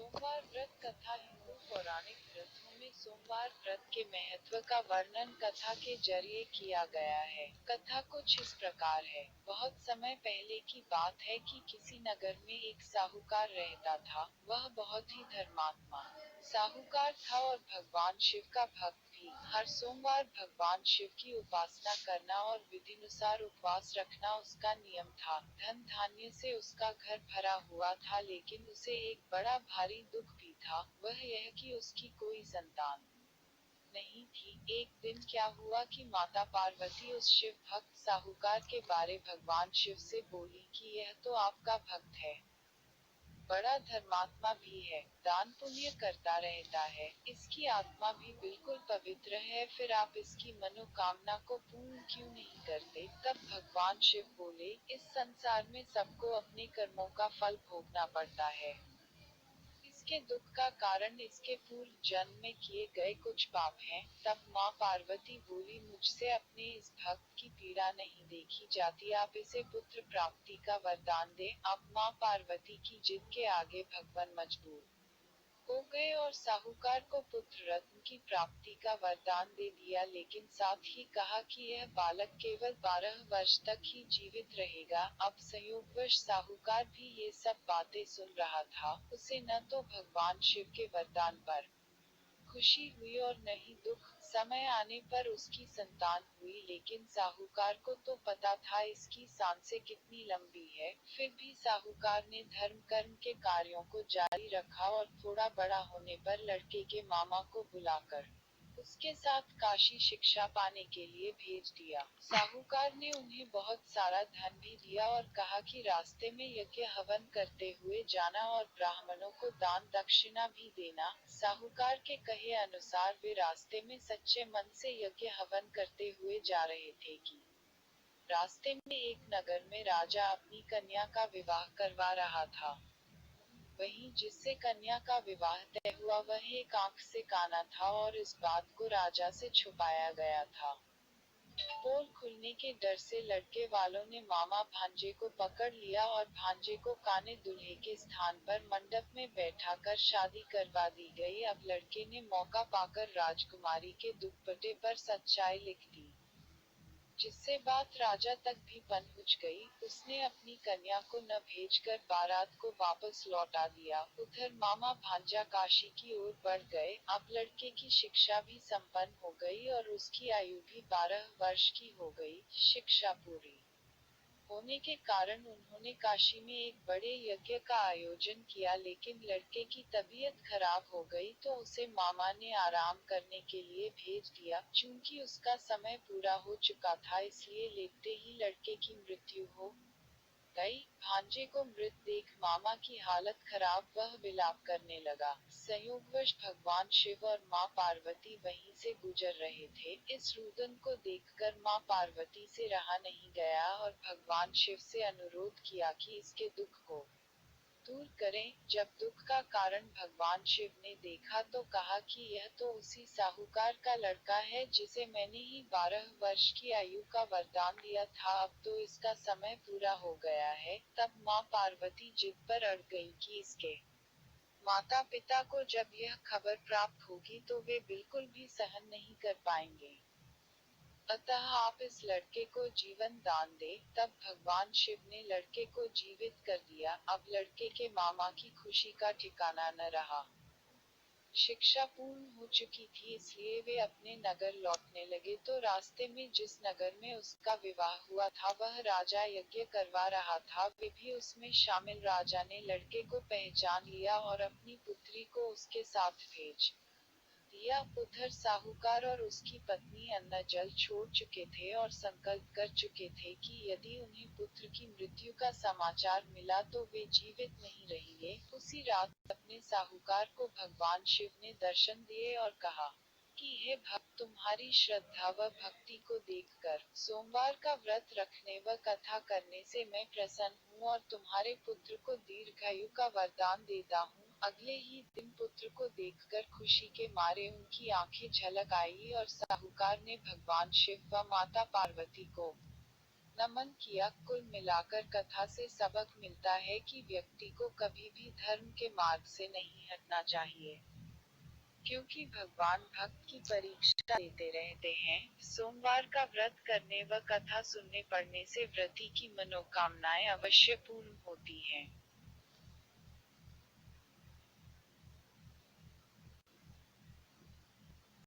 सोमवार व्रत कथा हिंदू पौराणिक ग्रंथों में सोमवार व्रत के महत्व का वर्णन कथा के जरिए किया गया है। कथा कुछ इस प्रकार है। बहुत समय पहले की बात है कि किसी नगर में एक साहूकार रहता था। वह बहुत ही धर्मात्मा साहूकार था और भगवान शिव का भक्त भी। हर सोमवार भगवान शिव की उपासना करना और विधिनुसार उपवास रखना उसका नियम था। धन धान्य से उसका घर भरा हुआ था, लेकिन उसे एक बड़ा भारी दुख भी था। वह यह कि उसकी कोई संतान नहीं थी। एक दिन क्या हुआ कि माता पार्वती उस शिव भक्त साहूकार के बारे भगवान शिव से बोली कि यह तो आपका भक्त है, बड़ा धर्मात्मा भी है, दान पुण्य करता रहता है, इसकी आत्मा भी बिल्कुल पवित्र है, फिर आप इसकी मनोकामना को पूर्ण क्यों नहीं करते। तब भगवान शिव बोले, इस संसार में सबको अपने कर्मों का फल भोगना पड़ता है। इसके दुख का कारण इसके पूर्व जन्म में किए गए कुछ पाप हैं। तब माँ पार्वती बोली, मुझसे अपने इस भक्त की पीड़ा नहीं देखी जाती, आप इसे पुत्र प्राप्ति का वरदान दे। अब माँ पार्वती की जिद के आगे भगवान मजबूर हो गए और साहूकार को पुत्र रत्न की प्राप्ति का वरदान दे दिया, लेकिन साथ ही कहा कि यह बालक केवल 12 वर्ष तक ही जीवित रहेगा। अब संयोगवश साहूकार भी ये सब बातें सुन रहा था। उसे न तो भगवान शिव के वरदान पर खुशी हुई और न ही दुख। समय आने पर उसकी संतान हुई, लेकिन साहूकार को तो पता था इसकी सांसें कितनी लंबी है। फिर भी साहूकार ने धर्म कर्म के कार्यों को जारी रखा और थोड़ा बड़ा होने पर लड़के के मामा को बुलाकर उसके साथ काशी शिक्षा पाने के लिए भेज दिया। साहूकार ने उन्हें बहुत सारा धन भी दिया और कहा कि रास्ते में यज्ञ हवन करते हुए जाना और ब्राह्मणों को दान दक्षिणा भी देना। साहूकार के कहे अनुसार वे रास्ते में सच्चे मन से यज्ञ हवन करते हुए जा रहे थे कि रास्ते में एक नगर में राजा अपनी कन्या का विवाह करवा रहा था। वहीं जिससे कन्या का विवाह तय हुआ वह एक आंख से काना था और इस बात को राजा से छुपाया गया था। पोल खुलने के डर से लड़के वालों ने मामा भांजे को पकड़ लिया और भांजे को काने दूल्हे के स्थान पर मंडप में बैठाकर शादी करवा दी गई। अब लड़के ने मौका पाकर राजकुमारी के दुपट्टे पर सच्चाई लिख दी, जिससे बात राजा तक भी पहुंच गई। उसने अपनी कन्या को न भेजकर बारात को वापस लौटा दिया। उधर मामा भांजा काशी की ओर बढ़ गए। अब लड़के की शिक्षा भी संपन्न हो गई और उसकी आयु भी 12 वर्ष की हो गई। शिक्षा पूरी होने के कारण उन्होंने काशी में एक बड़े यज्ञ का आयोजन किया, लेकिन लड़के की तबीयत खराब हो गई तो उसे मामा ने आराम करने के लिए भेज दिया। चूंकि उसका समय पूरा हो चुका था, इसलिए लेटते ही लड़के की मृत्यु हो गई। भांजे को मृत देख मामा की हालत खराब, वह विलाप करने लगा। संयोगवश भगवान शिव और माँ पार्वती वहीं से गुजर रहे थे। इस रुदन को देखकर माँ पार्वती से रहा नहीं गया और भगवान शिव से अनुरोध किया कि इसके दुख को दूर करें। जब दुख का कारण भगवान शिव ने देखा तो कहा कि यह तो उसी साहूकार का लड़का है जिसे मैंने ही 12 वर्ष की आयु का वरदान दिया था। अब तो इसका समय पूरा हो गया है। तब माँ पार्वती जिद पर अड़ गई कि इसके माता पिता को जब यह खबर प्राप्त होगी तो वे बिल्कुल भी सहन नहीं कर पाएंगे। अतः आप इस लड़के को जीवन दान दे। तब भगवान शिव ने लड़के को जीवित कर दिया। अब लड़के के मामा की खुशी का ठिकाना न रहा। शिक्षा पूर्ण हो चुकी थी, इसलिए वे अपने नगर लौटने लगे तो रास्ते में जिस नगर में उसका विवाह हुआ था वह राजा यज्ञ करवा रहा था। वे भी उसमें शामिल। राजा ने लड़के को पहचान लिया और अपनी पुत्री को उसके साथ भेज दिया। उधर साहूकार और उसकी पत्नी अन्न जल छोड़ चुके थे और संकल्प कर चुके थे कि यदि उन्हें पुत्र की मृत्यु का समाचार मिला तो वे जीवित नहीं रहेंगे। उसी रात अपने साहूकार को भगवान शिव ने दर्शन दिए और कहा कि हे भक्त, तुम्हारी श्रद्धा व भक्ति को देखकर सोमवार का व्रत रखने व कथा करने से मैं प्रसन्न हूँ और तुम्हारे पुत्र को दीर्घायु का वरदान देता हूँ। अगले ही दिन पुत्र को देखकर खुशी के मारे उनकी आंखें झलक आई और साहूकार ने भगवान शिव व माता पार्वती को नमन किया। कुल मिलाकर कथा से सबक मिलता है कि व्यक्ति को कभी भी धर्म के मार्ग से नहीं हटना चाहिए, क्योंकि भगवान भक्त की परीक्षा लेते रहते हैं। सोमवार का व्रत करने व कथा सुनने पढ़ने से व्रती की मनोकामनाएं अवश्य पूर्ण होती हैं।